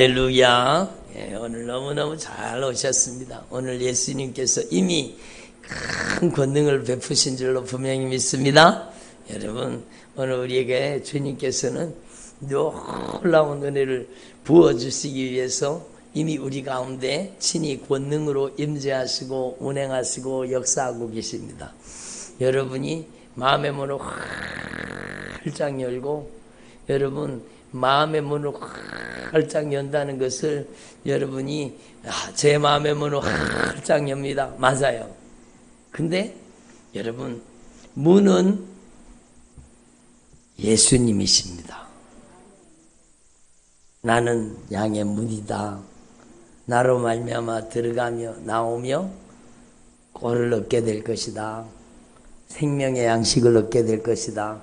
할렐루야. 오늘 너무너무 잘 오셨습니다. 오늘 예수님께서 이미 큰 권능을 베푸신 줄로 분명히 믿습니다. 여러분, 오늘 우리에게 주님께서는 놀라운 은혜를 부어주시기 위해서 이미 우리 가운데 친히 권능으로 임재하시고 운행하시고 역사하고 계십니다. 여러분이 마음의 문을 활짝 열고, 여러분 마음의 문을 활짝 연다는 것을 여러분이 제 마음의 문을 활짝 엽니다. 맞아요. 근데 여러분, 문은 예수님이십니다. 나는 양의 문이다. 나로 말미암아 들어가며 나오며 꼴을 얻게 될 것이다. 생명의 양식을 얻게 될 것이다.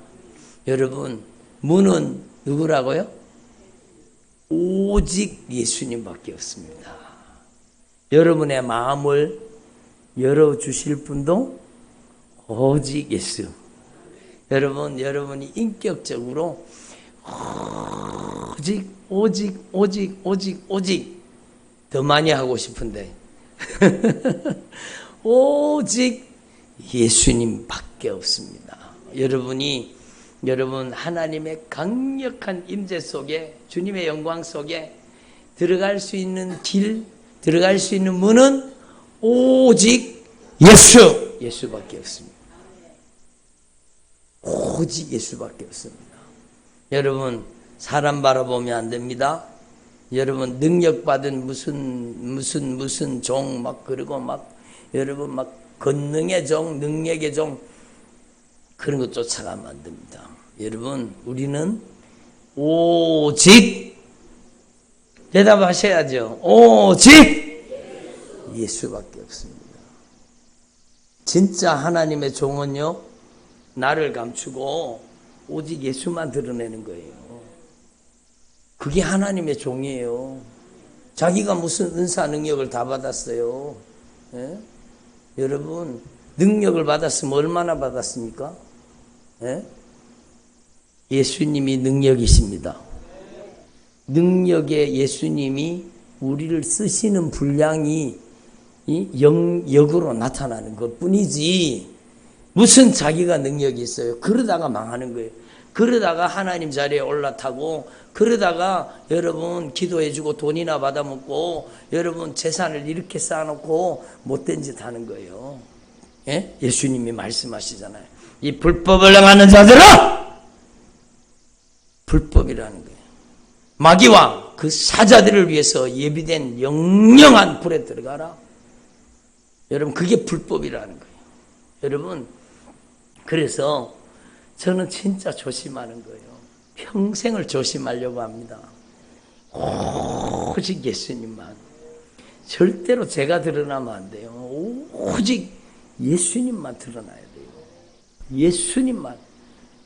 여러분, 문은 누구라고요? 오직 예수님밖에 없습니다. 여러분의 마음을 열어주실 분도 오직 예수. 여러분, 여러분이 인격적으로 오직 더 많이 하고 싶은데 오직 예수님밖에 없습니다. 여러분 하나님의 강력한 임재 속에, 주님의 영광 속에 들어갈 수 있는 길, 들어갈 수 있는 문은 오직 예수밖에 없습니다. 오직 예수밖에 없습니다. 여러분, 사람 바라보면 안 됩니다. 여러분, 능력받은 무슨 종 그러고 여러분 권능의 종, 능력의 종, 그런 거 쫓아가면 안 됩니다. 여러분, 우리는 오직, 대답하셔야죠. 오직 예수밖에 없습니다. 진짜 하나님의 종은요, 나를 감추고 오직 예수만 드러내는 거예요. 그게 하나님의 종이에요. 자기가 무슨 은사 능력을 다 받았어요. 예? 여러분, 능력을 받았으면 얼마나 받았습니까? 예? 예수님이 능력이십니다. 능력의 예수님이 우리를 쓰시는 분량이 영역으로 나타나는 것 뿐이지, 무슨 자기가 능력이 있어요. 그러다가 망하는 거예요. 그러다가 하나님 자리에 올라타고, 그러다가 여러분 기도해주고 돈이나 받아먹고, 여러분 재산을 이렇게 쌓아놓고 못된 짓 하는 거예요. 예? 예수님이 말씀하시잖아요. 이 불법을 행하는 자들아! 불법이라는 거예요. 마귀와 그 사자들을 위해서 예비된 영영한 불에 들어가라. 여러분, 그게 불법이라는 거예요. 여러분, 그래서 저는 진짜 조심하는 거예요. 평생을 조심하려고 합니다. 오직 예수님만. 절대로 제가 드러나면 안 돼요. 오직 예수님만 드러나야 돼요. 예수님만.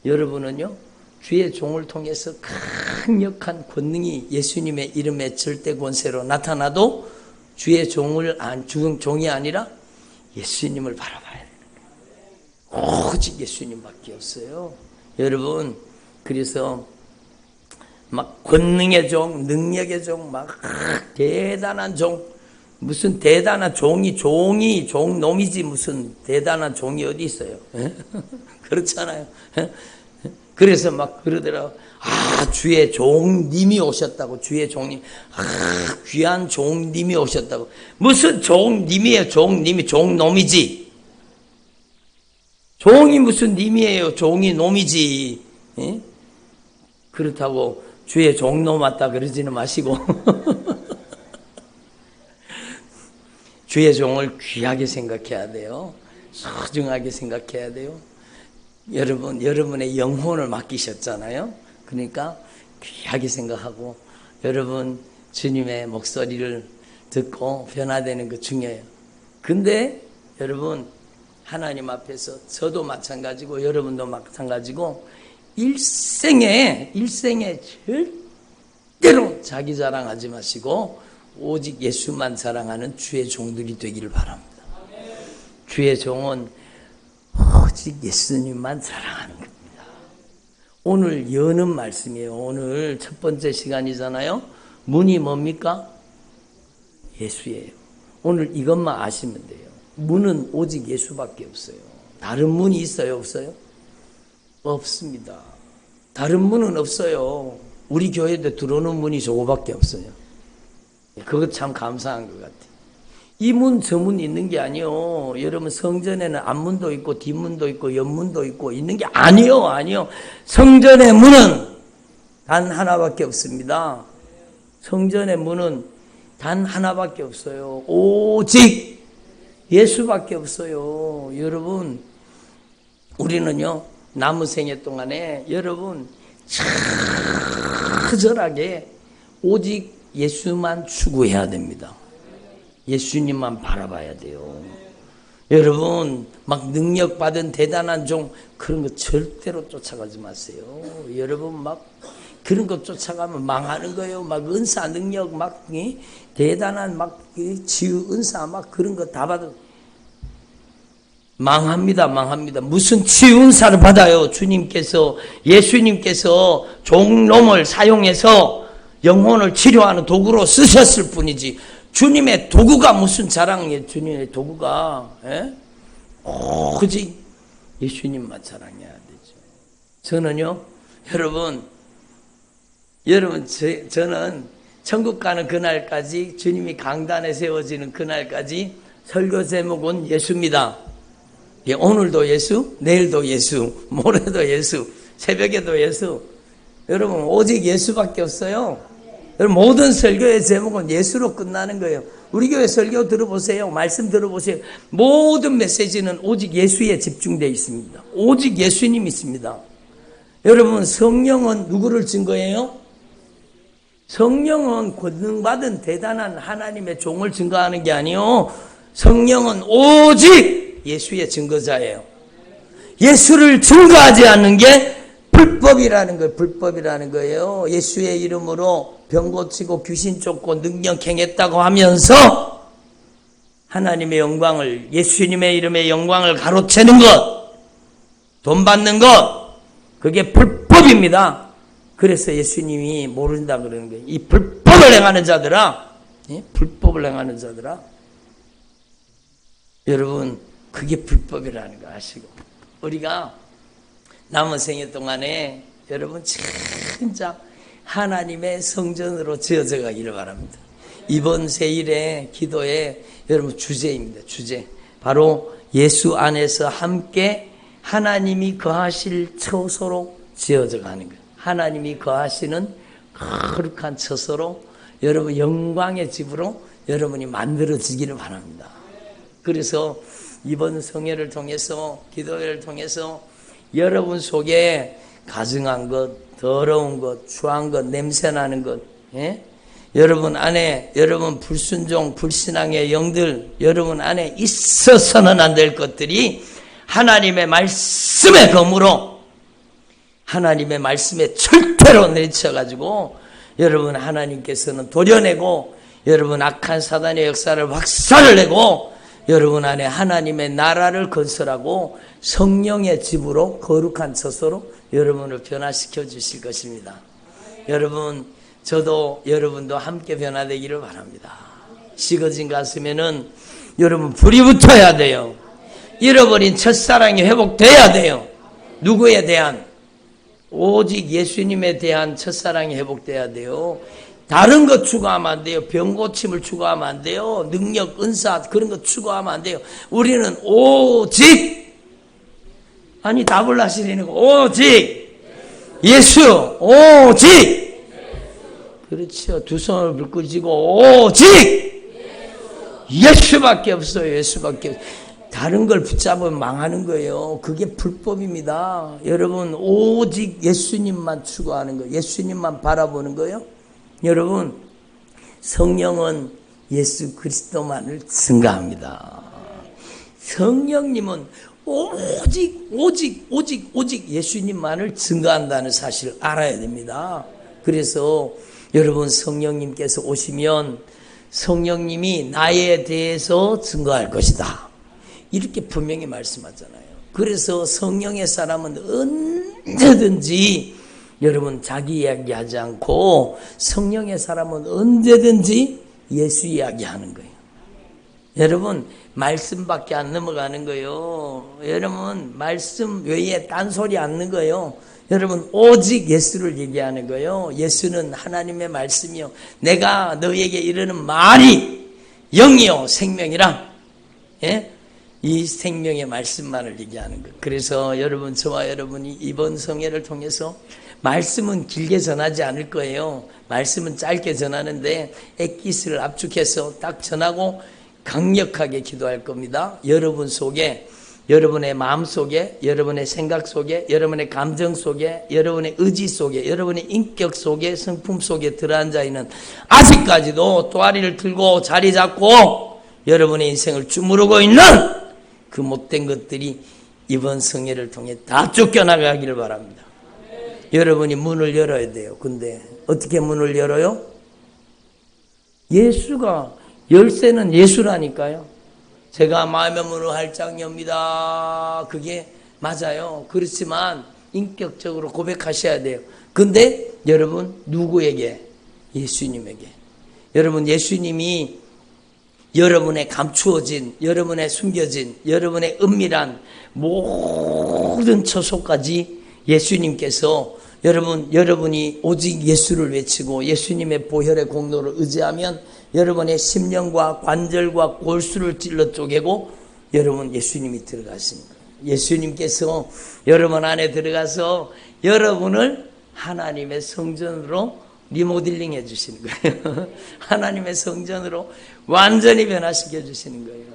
여러분은요, 주의 종을 통해서 강력한 권능이 예수님의 이름의 절대 권세로 나타나도 주의 종이 아니라 예수님을 바라봐야 돼요. 오직 예수님밖에 없어요. 여러분, 그래서 권능의 종, 능력의 종, 대단한 종, 무슨 대단한 종놈이지 무슨 대단한 종이 어디 있어요? 그렇잖아요. 그래서 그러더라고. 주의 종님이 오셨다고. 주의 종님. 귀한 종님이 오셨다고. 무슨 종님이에요? 종님이 종놈이지. 종이 무슨 님이에요? 종이 놈이지. 예? 그렇다고 주의 종놈 왔다 그러지는 마시고 주의 종을 귀하게 생각해야 돼요. 소중하게 생각해야 돼요. 여러분의 영혼을 맡기셨잖아요. 그러니까 귀하게 생각하고, 여러분 주님의 목소리를 듣고 변화되는 거 중요해요. 근데 여러분, 하나님 앞에서 저도 마찬가지고 여러분도 마찬가지고 일생에 절대로 자기 자랑하지 마시고 오직 예수만 자랑하는 주의 종들이 되기를 바랍니다. 주의 종은 오직 예수님만 자랑하는 겁니다. 오늘 여는 말씀이에요. 오늘 첫 번째 시간이잖아요. 문이 뭡니까? 예수예요. 오늘 이것만 아시면 돼요. 문은 오직 예수밖에 없어요. 다른 문이 있어요? 없어요? 없습니다. 다른 문은 없어요. 우리 교회도 들어오는 문이 저거밖에 없어요. 그것 참 감사한 것 같아요. 이 문, 저 문 있는 게 아니요. 여러분 성전에는 앞문도 있고 뒷문도 있고 옆문도 있고 있는 게 아니요. 성전의 문은 단 하나밖에 없습니다. 성전의 문은 단 하나밖에 없어요. 오직 예수밖에 없어요. 여러분, 우리는요, 남은 생애 동안에 여러분, 처절하게 오직 예수만 추구해야 됩니다. 예수님만 바라봐야 돼요. 여러분, 막 능력받은 대단한 종, 그런 거 절대로 쫓아가지 마세요. 여러분, 막 그런 거 쫓아가면 망하는 거예요. 막 은사, 능력, 막 대단한 막 치유, 은사, 막 그런 거 다 받아. 망합니다. 무슨 치유 은사를 받아요? 주님께서, 예수님께서 종놈을 사용해서 영혼을 치료하는 도구로 쓰셨을 뿐이지, 주님의 도구가 무슨 자랑이에요? 주님의 도구가, 오직 예수님만 자랑해야 되죠. 저는요, 저는 천국 가는 그날까지, 주님이 강단에 세워지는 그날까지 설교 제목은 예수입니다. 예, 오늘도 예수, 내일도 예수, 모레도 예수, 새벽에도 예수. 여러분, 오직 예수밖에 없어요. 여러분, 모든 설교의 제목은 예수로 끝나는 거예요. 우리 교회 설교 들어보세요. 말씀 들어보세요. 모든 메시지는 오직 예수에 집중되어 있습니다. 오직 예수님 있습니다. 여러분, 성령은 누구를 증거해요? 성령은 권능받은 대단한 하나님의 종을 증거하는 게 아니요, 성령은 오직 예수의 증거자예요. 예수를 증거하지 않는 게 불법이라는 거예요. 예수의 이름으로 병 고치고 귀신 쫓고 능력 행했다고 하면서 하나님의 영광을, 예수님의 이름의 영광을 가로채는 것, 돈 받는 것, 그게 불법입니다. 그래서 예수님이 모른다 그러는 거예요. 이 불법을 행하는 자들아, 불법을 행하는 자들아. 여러분, 그게 불법이라는 거 아시고, 우리가 남은 생애 동안에 여러분 진짜 하나님의 성전으로 지어져 가기를 바랍니다. 이번 세일의 기도의 여러분 주제입니다. 주제. 바로 예수 안에서 함께 하나님이 거하실 처소로 지어져 가는 거예요. 하나님이 거하시는 거룩한 처소로, 여러분 영광의 집으로 여러분이 만들어지기를 바랍니다. 그래서 이번 성회를 통해서, 기도회를 통해서 여러분 속에 가증한 것, 더러운 것, 추한 것, 냄새나는 것, 여러분 안에, 여러분 불순종, 불신앙의 영들 여러분 안에 있어서는 안 될 것들이 하나님의 말씀의 검으로, 하나님의 말씀의 철퇴로 내쳐가지고 여러분 하나님께서는 도려내고, 여러분 악한 사단의 역사를 확산을 내고, 여러분 안에 하나님의 나라를 건설하고 성령의 집으로, 거룩한 처소로 여러분을 변화시켜 주실 것입니다. 여러분, 저도 여러분도 함께 변화되기를 바랍니다. 식어진 가슴에는 여러분 불이 붙어야 돼요. 잃어버린 첫사랑이 회복돼야 돼요. 누구에 대한? 오직 예수님에 대한 첫사랑이 회복돼야 돼요. 다른 거 추구하면 안 돼요. 병 고침을 추구하면 안 돼요. 능력, 은사 그런 거 추구하면 안 돼요. 우리는 오직, 아니 답을 하시려는 거, 오직 예수, 오직. 그렇죠. 두 손을 불끈 쥐고 오직 예수밖에 없어요. 예수밖에 없어요. 다른 걸 붙잡으면 망하는 거예요. 그게 불법입니다. 여러분, 오직 예수님만 추구하는 거예요. 예수님만 바라보는 거예요. 여러분, 성령은 예수 그리스도만을 증거합니다. 성령님은 오직 예수님만을 증거한다는 사실을 알아야 됩니다. 그래서 여러분, 성령님께서 오시면 성령님이 나에 대해서 증거할 것이다, 이렇게 분명히 말씀하잖아요. 그래서 성령의 사람은 언제든지 여러분 자기 이야기하지 않고 성령의 사람은 언제든지 예수 이야기하는 거예요. 여러분 말씀밖에 안 넘어가는 거예요. 여러분 말씀 외에 딴소리 안 넣는 거예요. 여러분 오직 예수를 얘기하는 거예요. 예수는 하나님의 말씀이요 내가 너희에게 이르는 말이 영이요 생명이라. 예? 이 생명의 말씀만을 얘기하는 거예요. 그래서 여러분 저와 여러분이 이번 성회를 통해서 말씀은 길게 전하지 않을 거예요. 말씀은 짧게 전하는데 액기스를 압축해서 딱 전하고 강력하게 기도할 겁니다. 여러분 속에, 여러분의 마음 속에, 여러분의 생각 속에, 여러분의 감정 속에, 여러분의 의지 속에, 여러분의 인격 속에, 성품 속에 들어앉아 있는 아직까지도 또아리를 들고 자리 잡고 여러분의 인생을 주무르고 있는 그 못된 것들이 이번 성회를 통해 다 쫓겨나가기를 바랍니다. 여러분이 문을 열어야 돼요. 근데 어떻게 문을 열어요? 예수가 열쇠는 예수라니까요. 제가 마음의 문을 활짝 엽니다. 그게 맞아요. 그렇지만 인격적으로 고백하셔야 돼요. 근데 여러분 누구에게? 예수님에게. 여러분 예수님이 여러분의 감추어진, 여러분의 숨겨진, 여러분의 은밀한 모든 처소까지 예수님께서 여러분이 오직 예수를 외치고 예수님의 보혈의 공로를 의지하면 여러분의 심령과 관절과 골수를 찔러 쪼개고 여러분 예수님이 들어가신 거예요. 예수님께서 여러분 안에 들어가서 여러분을 하나님의 성전으로 리모델링 해 주시는 거예요. 하나님의 성전으로 완전히 변화시켜 주시는 거예요.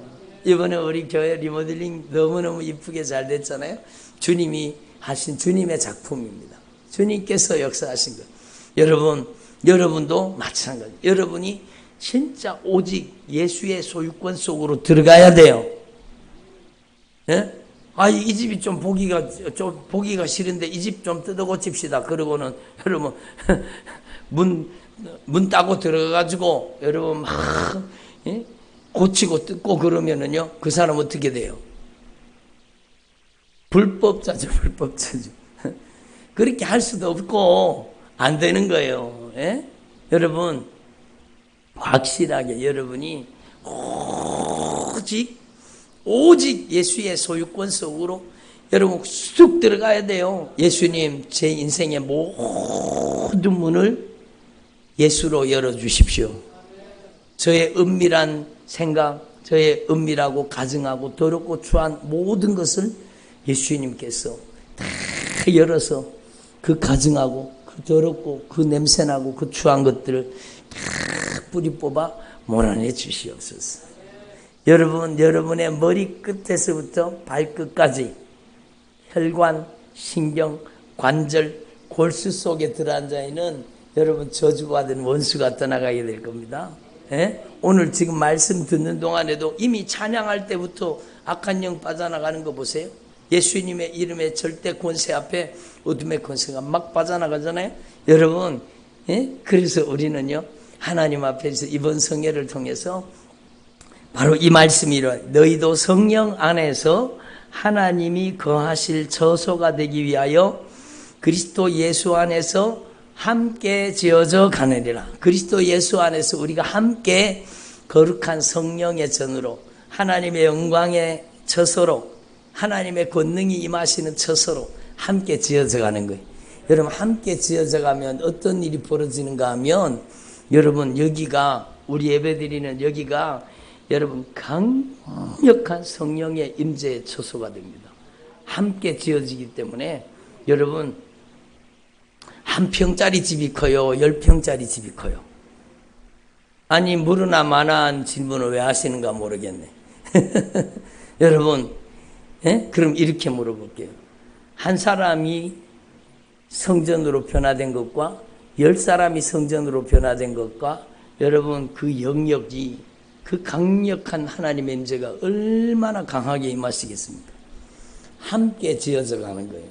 이번에 우리 교회 리모델링 너무너무 이쁘게 잘 됐잖아요. 주님이 하신 주님의 작품입니다. 주님께서 역사하신 거예요. 여러분도 마찬가지. 여러분이 진짜 오직 예수의 소유권 속으로 들어가야 돼요. 예? 이 집이 좀 보기가 싫은데 이 집 좀 뜯어 고칩시다. 그러고는 여러분 문 따고 들어가가지고 여러분 막 고치고 뜯고 그러면은요 그 사람 어떻게 돼요? 불법자죠. 그렇게 할 수도 없고 안 되는 거예요. 예? 여러분 확실하게 여러분이 오직 예수의 소유권 속으로 여러분 쑥 들어가야 돼요. 예수님 제 인생의 모든 문을 예수로 열어주십시오. 저의 은밀한 생각, 저의 은밀하고 가증하고 더럽고 추한 모든 것을 예수님께서 다 열어서 그 가증하고 그 더럽고 그 냄새나고 그 추한 것들을 다 뿌리 뽑아 몰아내 주시옵소서. 여러분의 머리 끝에서부터 발끝까지 혈관, 신경, 관절, 골수 속에 들어앉아 있는 여러분 저주받은 원수가 떠나가게 될 겁니다. 예? 오늘 지금 말씀 듣는 동안에도 이미 찬양할 때부터 악한 영 빠져나가는 거 보세요. 예수님의 이름의 절대 권세 앞에 어둠의 권세가 막 빠져나가잖아요. 여러분, 예? 그래서 우리는요 하나님 앞에서 이번 성회를 통해서 바로 이 말씀이 너희도 성령 안에서 하나님이 거하실 처소가 되기 위하여 그리스도 예수 안에서 함께 지어져 가느니라. 그리스도 예수 안에서 우리가 함께 거룩한 성령의 전으로 하나님의 영광의 처소로 하나님의 권능이 임하시는 처소로 함께 지어져 가는 거예요. 여러분 함께 지어져 가면 어떤 일이 벌어지는가 하면 여러분 여기가 우리 예배드리는 여기가 여러분 강력한 성령의 임재의 처소가 됩니다. 함께 지어지기 때문에 여러분 한 평짜리 집이 커요? 10평짜리 집이 커요? 아니 물으나 마나한 질문을 왜 하시는가 모르겠네. 여러분 그럼 이렇게 물어볼게요. 한 사람이 성전으로 변화된 것과 10사람이 성전으로 변화된 것과 여러분 그 영역이 그 강력한 하나님의 임재가 얼마나 강하게 임하시겠습니까? 함께 지어져 가는 거예요.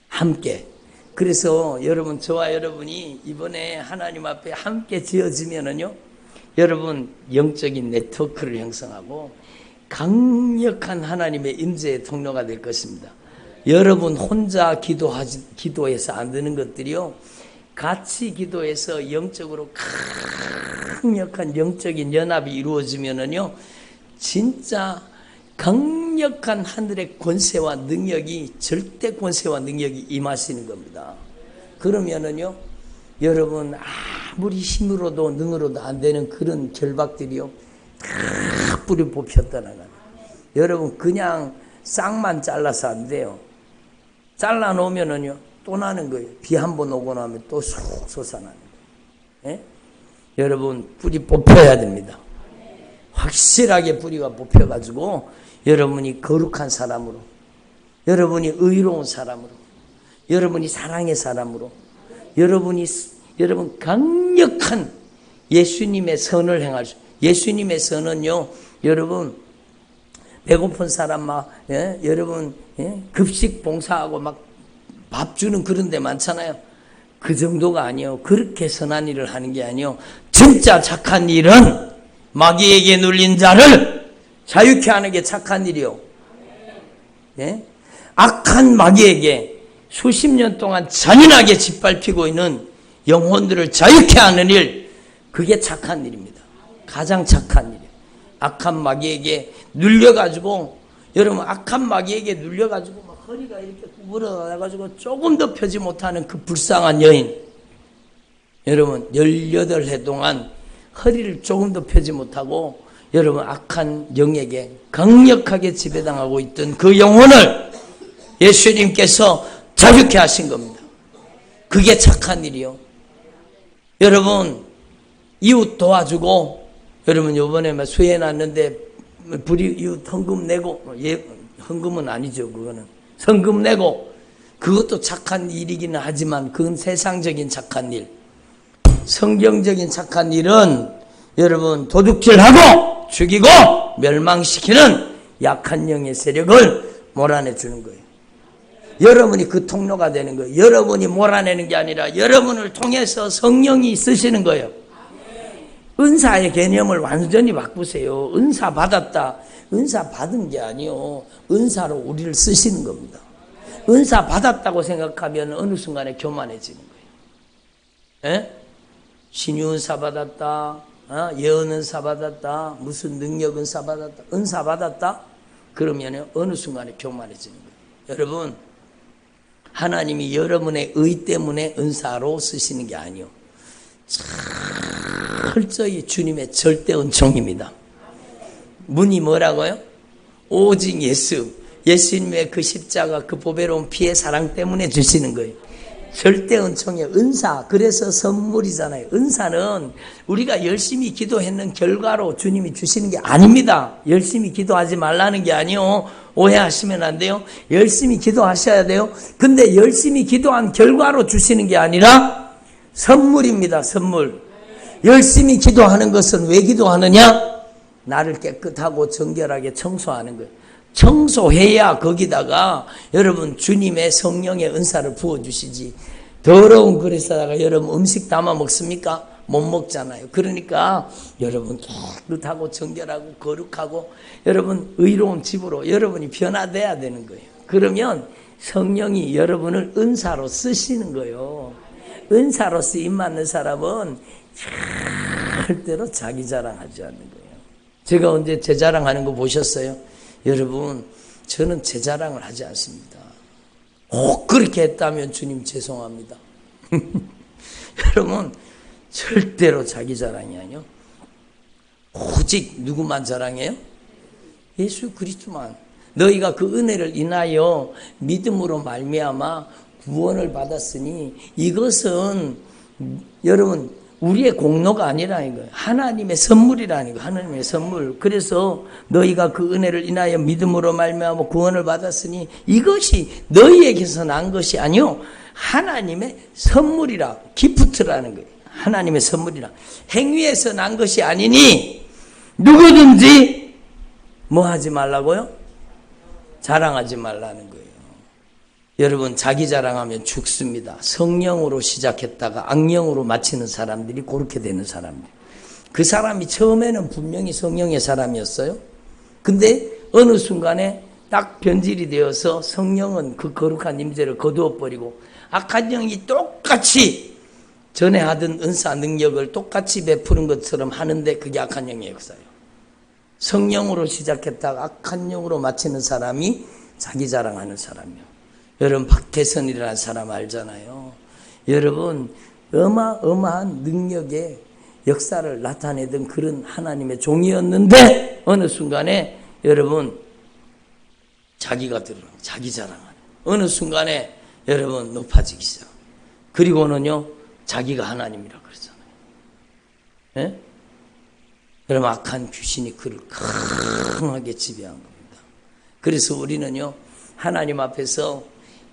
함께. 그래서 여러분 저와 여러분이 이번에 하나님 앞에 함께 지어지면은요 여러분 영적인 네트워크를 형성하고 강력한 하나님의 임재의 통로가 될 것입니다. 여러분 혼자 기도해서 안 되는 것들이요. 같이 기도해서 영적으로 강력한 영적인 연합이 이루어지면은요, 진짜 강력한 하늘의 권세와 능력이, 절대 권세와 능력이 임하시는 겁니다. 그러면은요, 여러분 아무리 힘으로도 능으로도 안 되는 그런 결박들이요, 다 뿌리 뽑혔다 나가요. 여러분 여러분 싹만 잘라서 안 돼요. 잘라 놓으면은요 또 나는 거예요. 비 한 번 오고 나면 또 쑥 솟아나는 거예요. 예? 여러분 뿌리 뽑혀야 됩니다. 확실하게 뿌리가 뽑혀가지고 여러분이 거룩한 사람으로, 여러분이 의로운 사람으로, 여러분이 사랑의 사람으로, 여러분 강력한 예수님의 선을 행할 수. 예수님의 선은요, 여러분 배고픈 사람 여러분 급식 봉사하고 막 밥 주는 그런 데 많잖아요. 그 정도가 아니요. 그렇게 선한 일을 하는 게 아니요. 진짜 착한 일은 마귀에게 눌린 자를 자유케 하는 게 착한 일이요. 예? 악한 마귀에게 수십 년 동안 잔인하게 짓밟히고 있는 영혼들을 자유케 하는 일, 그게 착한 일입니다. 가장 착한 일이에요. 악한 마귀에게 눌려가지고, 여러분 악한 마귀에게 눌려가지고 막 허리가 이렇게 구부러져가지고 조금 더 펴지 못하는 그 불쌍한 여인, 여러분 18해 동안 허리를 조금 더 펴지 못하고 여러분 악한 영에게 강력하게 지배당하고 있던 그 영혼을 예수님께서 자유케 하신 겁니다. 그게 착한 일이요. 여러분 이웃 도와주고, 여러분 요번에 수해 났는데 이웃 헌금 내고, 헌금은 아니죠, 그거는 성금 내고, 그것도 착한 일이기는 하지만 그건 세상적인 착한 일. 성경적인 착한 일은 여러분 도둑질하고 죽이고 멸망시키는 약한 영의 세력을 몰아내 주는 거예요. 여러분이 그 통로가 되는 거예요. 여러분이 몰아내는 게 아니라 여러분을 통해서 성령이 쓰시는 거예요. 은사의 개념을 완전히 바꾸세요. 은사 받았다. 은사 받은 게 아니요. 은사로 우리를 쓰시는 겁니다. 은사 받았다고 생각하면 어느 순간에 교만해지는 거예요. 에? 신유은사 받았다. 예언은사 받았다. 무슨 능력은사 받았다. 은사 받았다. 그러면 어느 순간에 교만해지는 거예요. 여러분, 하나님이 여러분의 의 때문에 은사로 쓰시는 게 아니요. 철저히 주님의 절대 은총입니다. 문이 뭐라고요? 오직 예수님의 그 십자가, 그 보배로운 피의 사랑 때문에 주시는 거예요. 절대 은총의 은사. 그래서 선물이잖아요. 은사는 우리가 열심히 기도했는 결과로 주님이 주시는 게 아닙니다. 열심히 기도하지 말라는 게 아니요. 오해하시면 안 돼요. 열심히 기도하셔야 돼요. 근데 열심히 기도한 결과로 주시는 게 아니라 선물입니다. 선물. 열심히 기도하는 것은 왜 기도하느냐? 나를 깨끗하고 정결하게 청소하는 거예요. 청소해야 거기다가 여러분 주님의 성령의 은사를 부어주시지. 더러운 그릇에다가 여러분 음식 담아 먹습니까? 못 먹잖아요. 그러니까 여러분 깨끗하고 정결하고 거룩하고 여러분 의로운 집으로 여러분이 변화돼야 되는 거예요. 그러면 성령이 여러분을 은사로 쓰시는 거예요. 은사로 쓰임 받는 사람은 절대로 자기 자랑하지 않는 거예요. 제가 언제 제 자랑하는 거 보셨어요? 여러분, 저는 제 자랑을 하지 않습니다. 꼭 그렇게 했다면 주님 죄송합니다. 여러분, 절대로 자기 자랑이 아니요. 오직 누구만 자랑해요? 예수 그리스도만. 너희가 그 은혜를 인하여 믿음으로 말미암아 구원을 받았으니 이것은 여러분 우리의 공로가 아니라 이거예요. 하나님의 선물이라는 거예요. 하나님의 선물. 그래서 너희가 그 은혜를 인하여 믿음으로 말미암아 구원을 받았으니 이것이 너희에게서 난 것이 아니요 하나님의 선물이라, 기프트라는 거예요. 하나님의 선물이라. 행위에서 난 것이 아니니 누구든지 뭐 하지 말라고요? 자랑하지 말라는 거예요. 여러분, 자기 자랑하면 죽습니다. 성령으로 시작했다가 악령으로 마치는 사람들이 그렇게 되는 사람들. 그 사람이 처음에는 분명히 성령의 사람이었어요. 근데 어느 순간에 딱 변질이 되어서 성령은 그 거룩한 임재를 거두어 버리고 악한 영이 똑같이 전에 하던 은사 능력을 똑같이 베푸는 것처럼 하는데 그게 악한 영의 역사예요. 성령으로 시작했다가 악한 영으로 마치는 사람이 자기 자랑하는 사람이요. 여러분 박태선이라는 사람 알잖아요. 여러분 어마어마한 능력의 역사를 나타내던 그런 하나님의 종이었는데 어느 순간에 여러분 자기가 드러나고 자기 자랑하는 어느 순간에 여러분 높아지기 시작. 그리고는요 자기가 하나님이라 그러잖아요. 예? 여러분 악한 귀신이 그를 강하게 지배한 겁니다. 그래서 우리는요 하나님 앞에서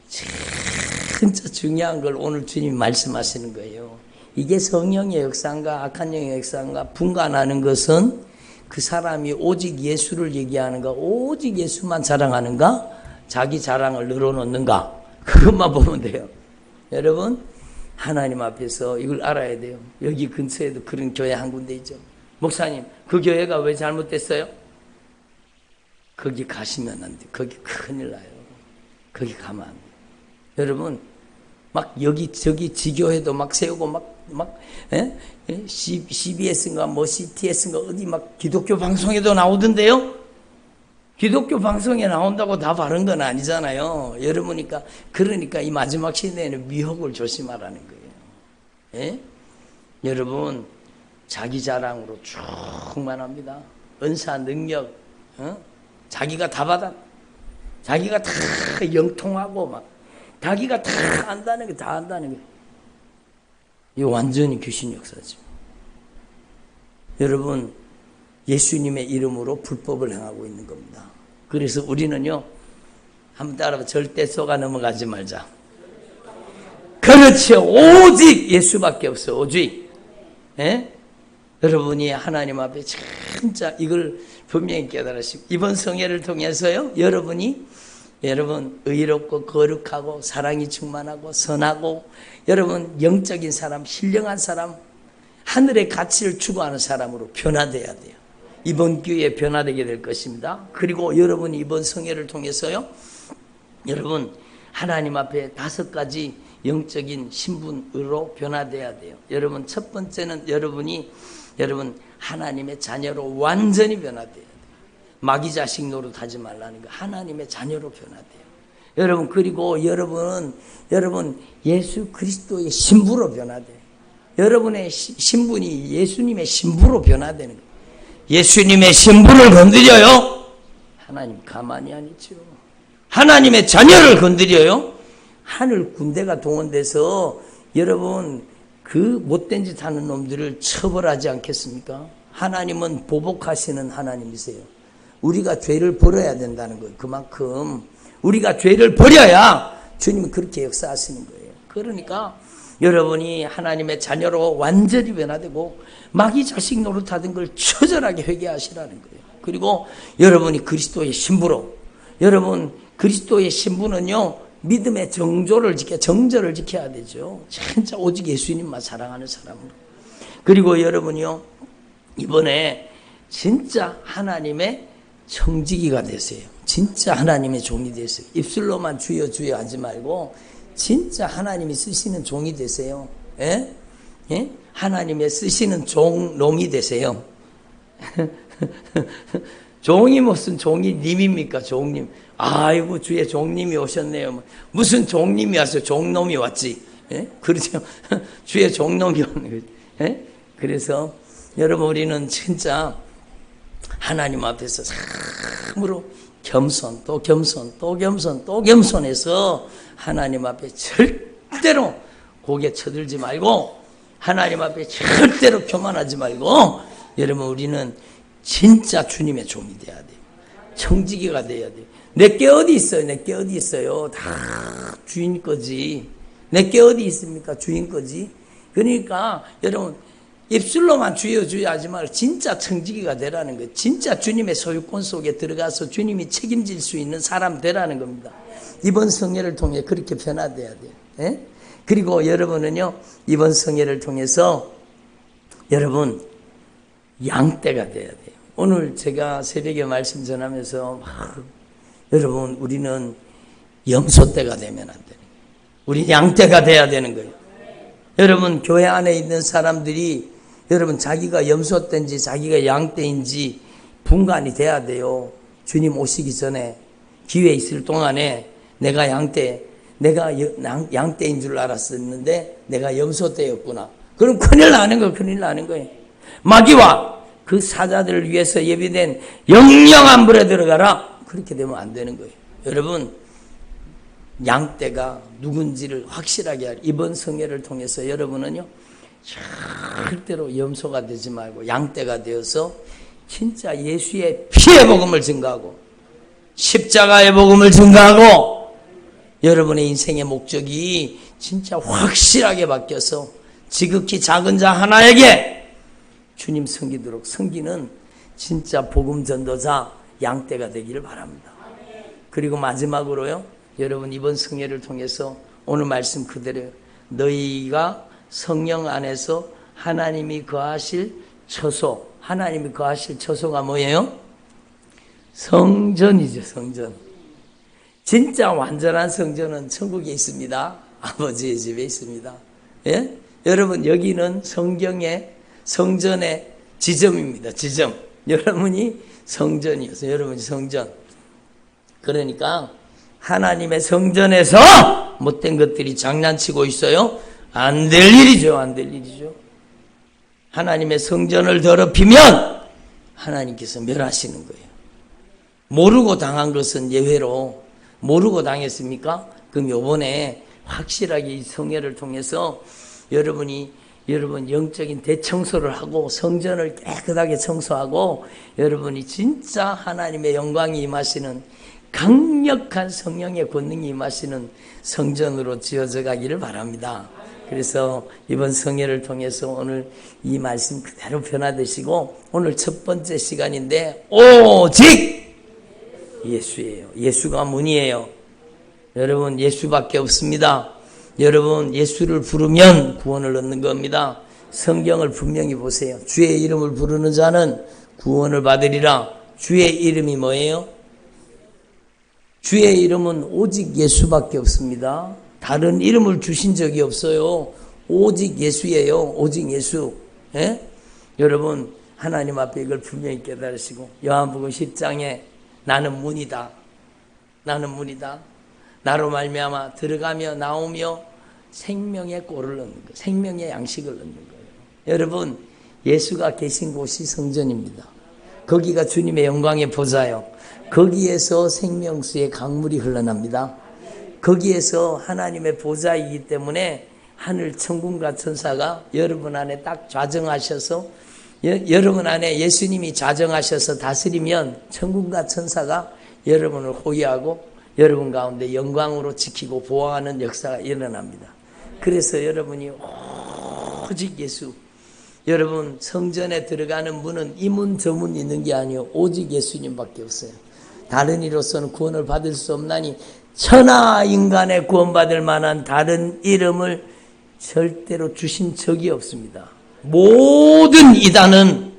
진짜 중요한 걸 오늘 주님이 말씀하시는 거예요. 이게 성령의 역사인가 악한 영의 역사인가 분간하는 것은 그 사람이 오직 예수를 얘기하는가 오직 예수만 자랑하는가 자기 자랑을 늘어놓는가 그것만 보면 돼요. 여러분 하나님 앞에서 이걸 알아야 돼요. 여기 근처에도 그런 교회 한 군데 있죠. 목사님 그 교회가 왜 잘못됐어요? 거기 가시면 안 돼요. 거기 큰일 나요. 거기 가면 안 돼요. 여러분 막 여기 저기 지교회도 막 세우고 CBS인가 뭐 CTS인가 어디 막 기독교 방송에도 나오던데요. 기독교 방송에 나온다고 다 바른 건 아니잖아요. 여러분이니까 그러니까 이 마지막 시대에는 미혹을 조심하라는 거예요. 예? 여러분 자기 자랑으로 충만합니다. 은사 능력 자기가 다 받아 자기가 다 영통하고 막 자기가 다 안다는 게 다 안다는 게 이거 완전히 귀신 역사죠. 여러분 예수님의 이름으로 불법을 행하고 있는 겁니다. 그래서 우리는요 한번 따라봐. 절대 속아 넘어가지 말자. 그렇죠. 오직 예수밖에 없어. 오직. 예? 여러분이 하나님 앞에 진짜 이걸 분명히 깨달으시고 이번 성회를 통해서요 여러분 의롭고 거룩하고 사랑이 충만하고 선하고 여러분 영적인 사람 신령한 사람 하늘의 가치를 추구하는 사람으로 변화돼야 돼요. 이번 기회에 변화되게 될 것입니다. 그리고 여러분이 이번 성회를 통해서요 여러분 하나님 앞에 5가지 영적인 신분으로 변화돼야 돼요. 여러분 첫 번째는 여러분 하나님의 자녀로 완전히 변화돼야 돼요. 마귀 자식 노릇하지 말라는 거. 하나님의 자녀로 변화돼요. 여러분 그리고 여러분 예수 그리스도의 신부로 변화돼요. 여러분의 신분이 예수님의 신부로 변화되는 거예요. 예수님의 신부를 건드려요. 하나님 가만히 안 있죠. 하나님의 자녀를 건드려요. 하늘 군대가 동원돼서 여러분 그 못된 짓 하는 놈들을 처벌하지 않겠습니까? 하나님은 보복하시는 하나님이세요. 우리가 죄를 버려야 된다는 거예요. 그만큼 우리가 죄를 버려야 주님은 그렇게 역사하시는 거예요. 그러니까 여러분이 하나님의 자녀로 완전히 변화되고 마귀 자식 노릇하던 걸 처절하게 회개하시라는 거예요. 그리고 여러분이 그리스도의 신부로 여러분 그리스도의 신부는요 믿음의 정절을 지켜야 되죠. 진짜 오직 예수님만 사랑하는 사람으로. 그리고 여러분이요 이번에 진짜 하나님의 청지기가 되세요. 진짜 하나님의 종이 되세요. 입술로만 주여 주여 하지 말고 진짜 하나님이 쓰시는 종이 되세요. 예? 예? 하나님의 쓰시는 종놈이 되세요. 종이 무슨 종이 님입니까? 종님. 아이고 주의 종님이 오셨네요. 무슨 종님이 왔어요? 종놈이 왔지. 예? 그렇죠. 주의 종놈이 왔는 거죠. 예? 그래서 여러분 우리는 진짜 하나님 앞에서 참으로 겸손 또 겸손 또 겸손 또 겸손해서 하나님 앞에 절대로 고개 쳐들지 말고 하나님 앞에 절대로 교만하지 말고 여러분 우리는 진짜 주님의 종이 돼야 돼요. 청지기가 돼야 돼요. 내게 어디 있어요? 내게 어디 있어요? 다 주인 거지. 내게 어디 있습니까? 주인 거지. 그러니까 여러분 입술로만 주여 주여 하지 말고 진짜 청지기가 되라는 거예요. 진짜 주님의 소유권 속에 들어가서 주님이 책임질 수 있는 사람 되라는 겁니다. 이번 성회를 통해 그렇게 변화돼야 돼요. 예? 그리고 여러분은요 이번 성회를 통해서 여러분 양떼가 돼야 돼요. 오늘 제가 새벽에 말씀 전하면서 여러분, 우리는 염소떼가 되면 안 되는 거예요. 우리 양떼가 돼야 되는 거예요. 여러분, 교회 안에 있는 사람들이 여러분 자기가 염소떼인지 자기가 양떼인지 분간이 돼야 돼요. 주님 오시기 전에 기회 있을 동안에 내가 양떼인 줄 알았었는데 내가 염소떼였구나. 그럼 큰일 나는 거예요. 큰일 나는 거예요. 마귀와 그 사자들을 위해서 예비된 영영한 불에 들어가라. 그렇게 되면 안 되는 거예요. 여러분, 양떼가 누군지를 확실하게 할 이번 성회를 통해서 여러분은요, 절대로 염소가 되지 말고 양떼가 되어서 진짜 예수의 피의 복음을 증거하고 십자가의 복음을 증거하고 여러분의 인생의 목적이 진짜 확실하게 바뀌어서 지극히 작은 자 하나에게 주님 섬기도록 섬기는 진짜 복음 전도자 양떼가 되기를 바랍니다. 그리고 마지막으로요, 여러분 이번 성회를 통해서 오늘 말씀 그대로 너희가 성령 안에서 하나님이 거하실 처소, 하나님이 거하실 처소가 뭐예요? 성전이죠. 성전. 진짜 완전한 성전은 천국에 있습니다. 아버지의 집에 있습니다. 예? 여러분, 여기는 성경의 성전의 지점입니다. 지점. 여러분이 성전이어서 여러분이 성전. 그러니까 하나님의 성전에서 못된 것들이 장난치고 있어요. 안 될 일이죠. 안 될 일이죠. 하나님의 성전을 더럽히면 하나님께서 멸하시는 거예요. 모르고 당한 것은 예외로, 모르고 당했습니까? 그럼 요번에 확실하게 이 성회를 통해서 여러분 영적인 대청소를 하고 성전을 깨끗하게 청소하고 여러분이 진짜 하나님의 영광이 임하시는 강력한 성령의 권능이 임하시는 성전으로 지어져 가기를 바랍니다. 그래서 이번 성회를 통해서 오늘 이 말씀 그대로 변화되시고 오늘 첫 번째 시간인데 오직 예수예요. 예수가 문이에요. 여러분, 예수밖에 없습니다. 여러분, 예수를 부르면 구원을 얻는 겁니다. 성경을 분명히 보세요. 주의 이름을 부르는 자는 구원을 받으리라. 주의 이름이 뭐예요? 주의 이름은 오직 예수밖에 없습니다. 다른 이름을 주신 적이 없어요. 오직 예수예요. 오직 예수. 예? 여러분, 하나님 앞에 이걸 분명히 깨달으시고 요한복음 10장에 나는 문이다. 나는 문이다. 나로 말미암아 들어가며 나오며 생명의 꼴을 얻는 거예요. 생명의 양식을 얻는 거예요. 여러분, 예수가 계신 곳이 성전입니다. 거기가 주님의 영광의 보좌요. 거기에서 생명수의 강물이 흘러납니다. 거기에서 하나님의 보좌이기 때문에 하늘 천군과 천사가 여러분 안에 딱 좌정하셔서 여러분 안에 예수님이 좌정하셔서 다스리면 천군과 천사가 여러분을 호위하고 여러분 가운데 영광으로 지키고 보호하는 역사가 일어납니다. 그래서 여러분이 오직 예수, 여러분 성전에 들어가는 문은 이 문 저 문 있는 게 아니요 오직 예수님밖에 없어요. 다른 이로서는 구원을 받을 수 없나니 천하 인간의 구원받을 만한 다른 이름을 절대로 주신 적이 없습니다. 모든 이단은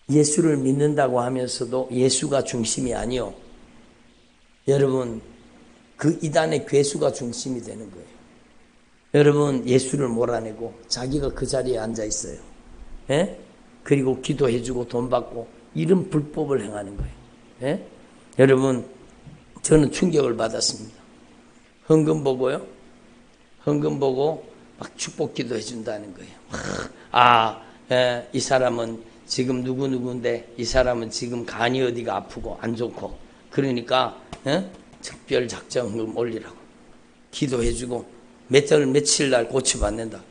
예수를 믿는다고 하면서도 예수가 중심이 아니요. 여러분, 그 이단의 괴수가 중심이 되는 거예요. 여러분, 예수를 몰아내고 자기가 그 자리에 앉아 있어요. 예? 그리고 기도해주고 돈 받고 이런 불법을 행하는 거예요. 예? 여러분, 저는 충격을 받았습니다. 헌금 보고요. 헌금 보고 막 축복 기도해 준다는 거예요. 이 사람은 지금 누구누구인데 이 사람은 지금 간이 어디가 아프고 안 좋고 그러니까 특별 작정 헌금 올리라고 기도해 주고 며칠 날 고치받는다.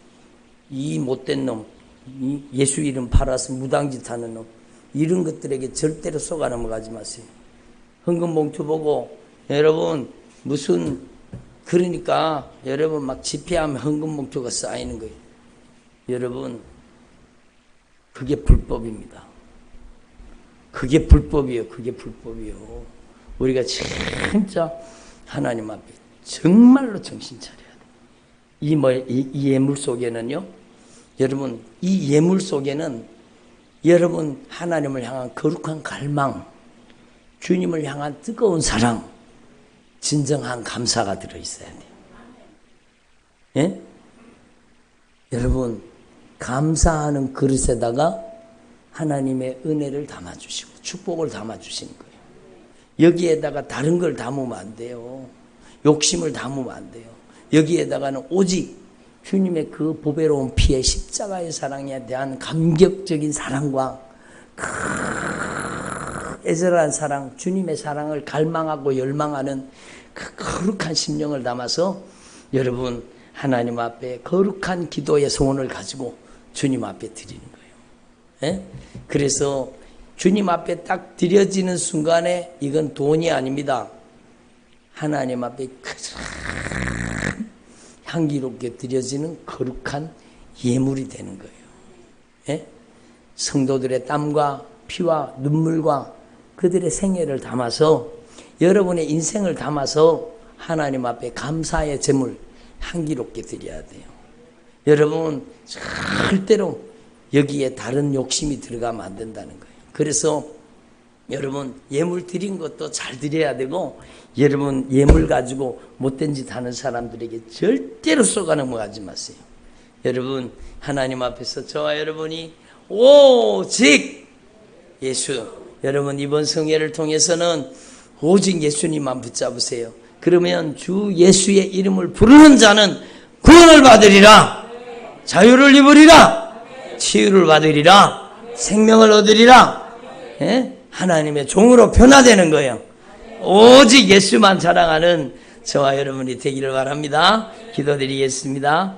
이 못된 놈, 이 예수 이름 팔아서 무당짓 하는 놈, 이런 것들에게 절대로 속아 넘어가지 마세요. 헌금 봉투 보고 여러분 그러니까 여러분 막 집회하면 헌금 봉투가 쌓이는 거예요. 여러분, 그게 불법입니다. 그게 불법이에요. 그게 불법이에요. 우리가 진짜 하나님 앞에 정말로 정신 차려야 돼. 이 예물 속에는요, 여러분, 이 예물 속에는 여러분 하나님을 향한 거룩한 갈망, 주님을 향한 뜨거운 사랑, 진정한 감사가 들어있어야 돼요. 예? 여러분, 감사하는 그릇에다가 하나님의 은혜를 담아주시고 축복을 담아주시는 거예요. 여기에다가 다른 걸 담으면 안 돼요. 욕심을 담으면 안 돼요. 여기에다가는 오직 주님의 그 보배로운 피의 십자가의 사랑에 대한 감격적인 사랑과 애절한 사랑, 주님의 사랑을 갈망하고 열망하는 그 거룩한 심령을 담아서 여러분 하나님 앞에 거룩한 기도의 소원을 가지고 주님 앞에 드리는 거예요. 예? 그래서 주님 앞에 딱 드려지는 순간에 이건 돈이 아닙니다. 하나님 앞에 가장 향기롭게 드려지는 거룩한 예물이 되는 거예요. 예? 성도들의 땀과 피와 눈물과 그들의 생애를 담아서 여러분의 인생을 담아서 하나님 앞에 감사의 제물 향기롭게 드려야 돼요. 여러분 절대로 여기에 다른 욕심이 들어가면 안 된다는 거예요. 그래서 여러분 예물 드린 것도 잘 드려야 되고 여러분 예물 가지고 못된 짓 하는 사람들에게 절대로 쏘가 넘어가지 마세요. 여러분 하나님 앞에서 저와 여러분이 오직 예수, 여러분 이번 성회를 통해서는 오직 예수님만 붙잡으세요. 그러면 주 예수의 이름을 부르는 자는 구원을 받으리라, 자유를 입으리라, 치유를 받으리라, 생명을 얻으리라. 예? 하나님의 종으로 변화되는 거예요. 오직 예수만 자랑하는 저와 여러분이 되기를 바랍니다. 기도드리겠습니다.